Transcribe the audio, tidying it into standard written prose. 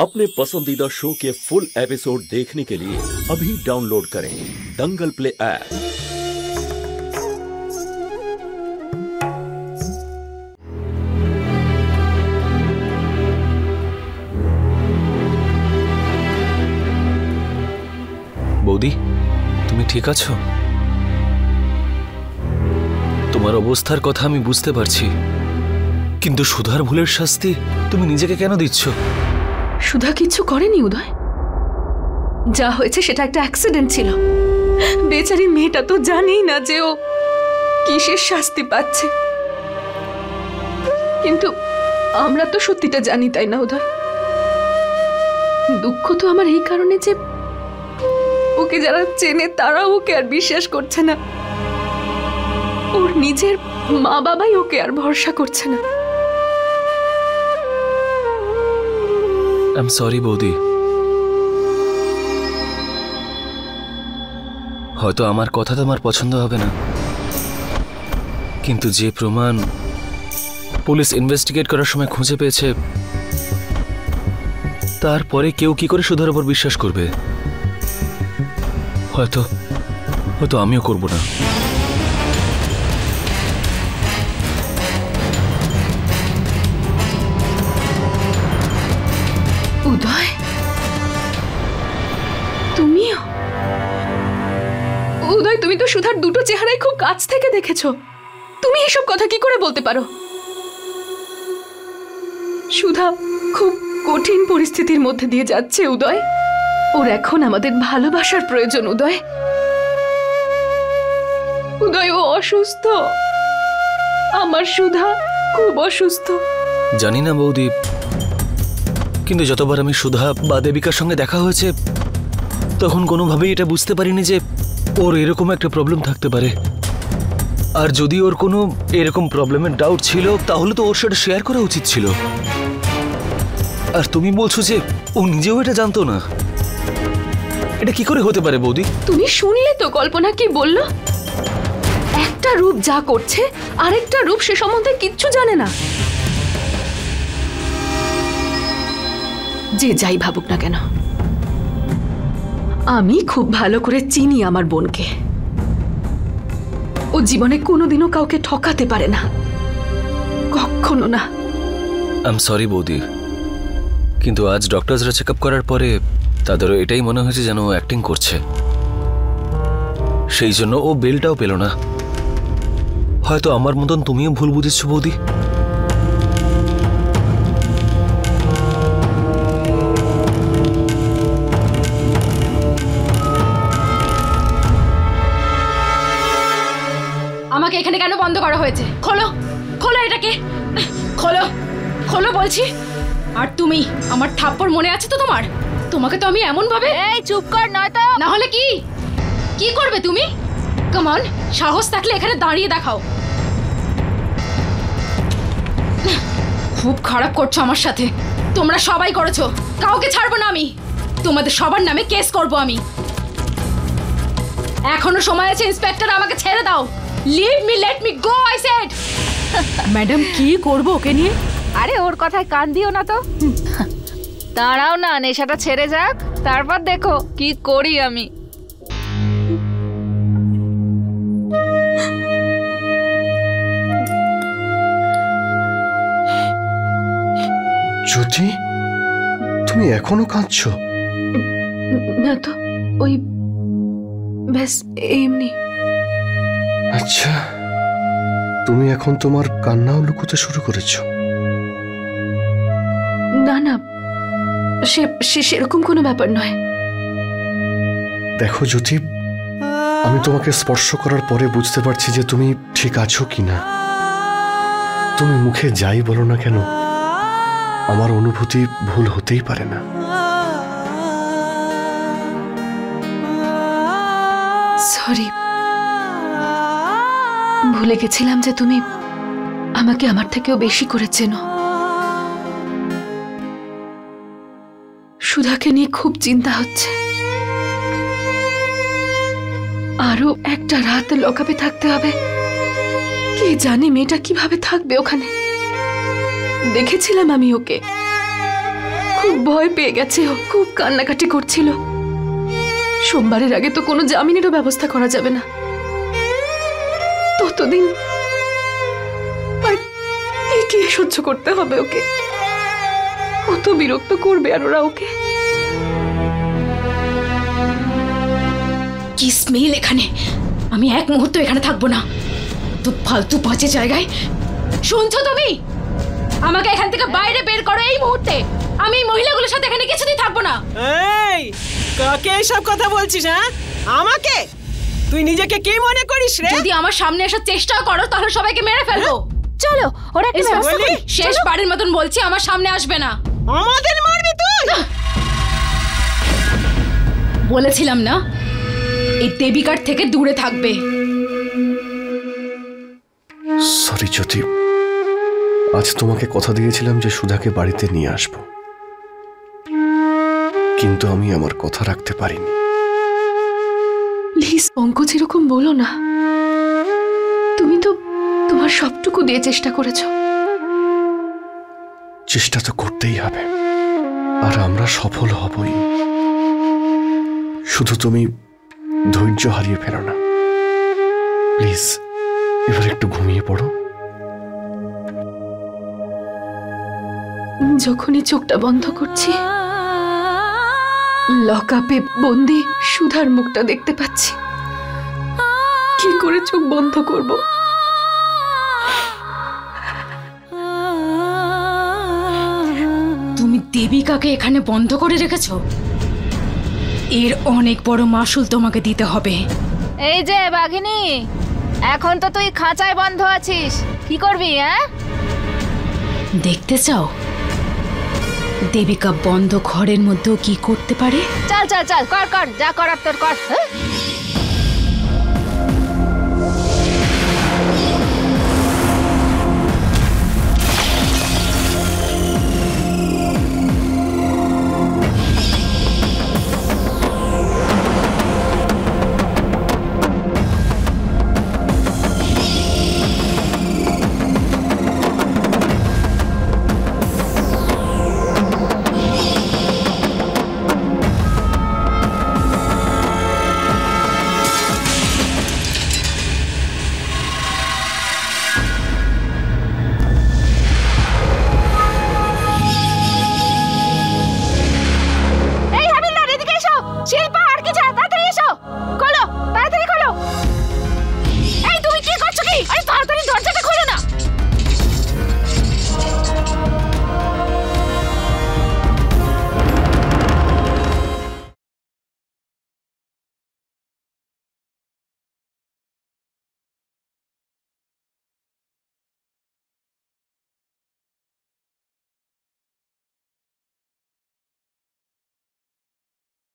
अपने पसंदीदा शो के फुल एपिसोड देखने के लिए अभी डाउनलोड करें दंगल प्ले ऐप। বৌদি, তুমি ঠিক আছো? তোমার অবস্থার কথা আমি বুঝতে পারছি, কিন্তু সুধার ভুলের শাস্তি তুমি নিজেকে কেন দিচ্ছ? সুধা কিছু করেনি উদয়, যা হয়েছে সেটা একটা অ্যাক্সিডেন্ট ছিল। বেচারি মেয়েটা তো জানেই না যে ও কিসের শাস্তি পাচ্ছে, কিন্তু আমরা তো সত্যিটা জানি, তাই না উদয়? দুঃখ তো আমার এই কারণে যে ওকে যারা চেনে তারা ওকে আর বিশ্বাস করছে না, ওর নিজের মা বাবাই ওকে আর ভরসা করছে না। আই এম সরি বৌদি, হয়তো আমার কথা তোমার পছন্দ হবে না, কিন্তু যে প্রমাণ পুলিশ ইনভেস্টিগেট করার সময় খুঁজে পেয়েছে, তারপরে কেউ কি করে সুধার উপর বিশ্বাস করবে? হয়তো আমিও করব না। উদয়, তুমিও? উদয়, তুমি তো সুধার দুটো চেহারাই খুব কাছ থেকে দেখেছো, তুমি এসব কথা কি করে বলতে পারো? সুধা খুব কঠিন পরিস্থিতির মধ্যে দিয়ে যাচ্ছে উদয়, ওর এখন আমাদের ভালোবাসার প্রয়োজন উদয়। উদয়, ও অসুস্থ, আমার সুধা খুব অসুস্থ। জানি না বৌদি, কিন্তু যতবার আমি সুধা বা দেবিকার সঙ্গে দেখা হয়েছে, তখন কোনোভাবেই এটা বুঝতে পারিনি যে ওর এরকম একটা প্রবলেম থাকতে পারে। আর যদি ওর কোনো এরকম প্রবলেমের ডাউট ছিল, তাহলে তো ওর সাথে শেয়ার করা উচিত ছিল। আর তুমি বলছো যে ও নিজেও এটা জানতো না? এটা কি করে হতে পারে বৌদি? তুমি শুনলে তো কল্পনা কি বলল? একটা রূপ যা করছে, আরেকটা রূপ সে সম্বন্ধে কিচ্ছু জানে না। যে যাই ভাবুক না কেন, আমি খুব ভালো করে চিনি আমার বোনকে। ও জীবনে কোনোদিনও কাউকে ঠকাতে পারে না, কখনো না। আই এম সরি বৌদি, কিন্তু আজ ডক্টরসরা চেক আপ করার পরে তাদেরও এটাই মনে হয়েছে যেন ও অ্যাক্টিং করছে, সেই জন্য ও বেলটাও পেল না। হয়তো আমার মতন তুমিও ভুল বুঝেছ বৌদি। আমাকে এখানে কেন বন্ধ করা হয়েছে? খোলো খোলো এটাকে, খোলো খোলো বলছি। আর তুমি, আমার থাপ্পড় মনে আছে তো তোমার? তোমাকে তো আমি এমন ভাবে। এই চুপ কর, নয়তো। না হলে কি কি করবে তুমি? কাম অন, সাহস থাকলে এখানে দাঁড়িয়ে দেখাও। খুব খারাপ করছো আমার সাথে, তোমরা সবাই করেছো। কাউকে ছাড়বো না আমি, তোমাদের সবার নামে কেস করব আমি। এখনো সময় আছে ইন্সপেক্টর, আমাকে ছেড়ে দাও। Leave me, let me go, I said. Madam, কি করব ওকে নিয়ে? আরে ওর কথায় কান দিও না তো। দাঁড়াও না, নেশাটা ছেড়ে যাক, তারপর দেখো কি করি আমি। জ্যোতি, তুমি এখনো কাঁদছো? না তো, ওই ব্যাস এমনি। আচ্ছা, তুমি এখন তোমার কান্নাও লুকোতে শুরু করেছো? না না, সেরকম কোনো ব্যাপার নয়। দেখো জ্যোতি, আমি তোমাকে স্পর্শ করার পরে বুঝতে পারছি যে তুমি ঠিক আছো কিনা। তুমি মুখে যাই বলো না কেন, আমার অনুভূতি ভুল হতেই পারে না। সরি, ভুলে গেছিলাম যে তুমি আমাকে আমার থেকেও বেশি করে চেনো। সুধাকে নিয়ে খুব চিন্তা হচ্ছে। আরো একটা রাত লকআপে থাকতে হবে। কে জানে মেয়েটা কিভাবে থাকবে ওখানে। দেখেছিলাম আমি ওকে, খুব ভয় পেয়ে গেছে, ও খুব কান্নাকাটি করছিল। সোমবারের আগে তো কোনো জামিনেরও ব্যবস্থা করা যাবে না। ততদিন আর কে সহ্য করতে হবে ওকে? কত বিরক্ত করবে আর ওরা ওকে। কি স্মেল এখানে! আমি এক মুহূর্ত এখানে থাকবো না। তো ফালতু বাজে জায়গায়। শুনছো তুমি? আমাকে এখান থেকে বাইরে বের করো এই মুহূর্তে। আমি এই মহিলাগুলোর সাথে এখানে কিছুতেই থাকবো না। এই, কাকে এসব কথা বলছিস? হ্যাঁ, আমাকে? তুই নিজেকে কি মনে করিস রে? যদি আমার সামনে আসার চেষ্টা করো তাহলে সবাইকে মেরে ফেলবো। চলো ওরা একটা ব্যবস্থা করি। শেষবারের মতন বলছি, আমার সামনে আসবে না। আমাদের মারবি তুই? বলেছিলাম না এই দেবিকার থেকে দূরে থাকবে। সরি জ্যোতি, আজ তোমাকে কথা দিয়েছিলাম যে সুধাকে বাড়িতে নিয়ে আসব, কিন্তু আমি আমার কথা রাখতে পারিনি। প্লিজ পঙ্কজ, এরকম বলো না। তুমি তো তোমার সবটুকু দিয়ে চেষ্টা করেছো। চেষ্টা তো করতেই হবে, আর আমরা সফল হবই। শুধু তুমি ধৈর্য হারিয়ে ফেলো না প্লিজ। এবার একটু ঘুমিয়ে পড়ো। যখনই চোখটা বন্ধ করছি, লকআপে বন্দি সুধার মুখটা দেখতে পাচ্ছি। কি করে চোখ বন্ধ করব? তুমি দেবিকাকে এখানে বন্ধ করে রেখেছো? এর অনেক বড় মাসুল তোমাকে দিতে হবে। এই যে বাঘিনী, এখন তো তুই খাঁচায় বন্ধ আছিস, কি করবি? হ্যাঁ, দেখতে চাও দেবিকা বন্ধ ঘরের মধ্যেও কি করতে পারে? চল চল চল, কর কর, যা করার তোর কর। হ্যাঁ?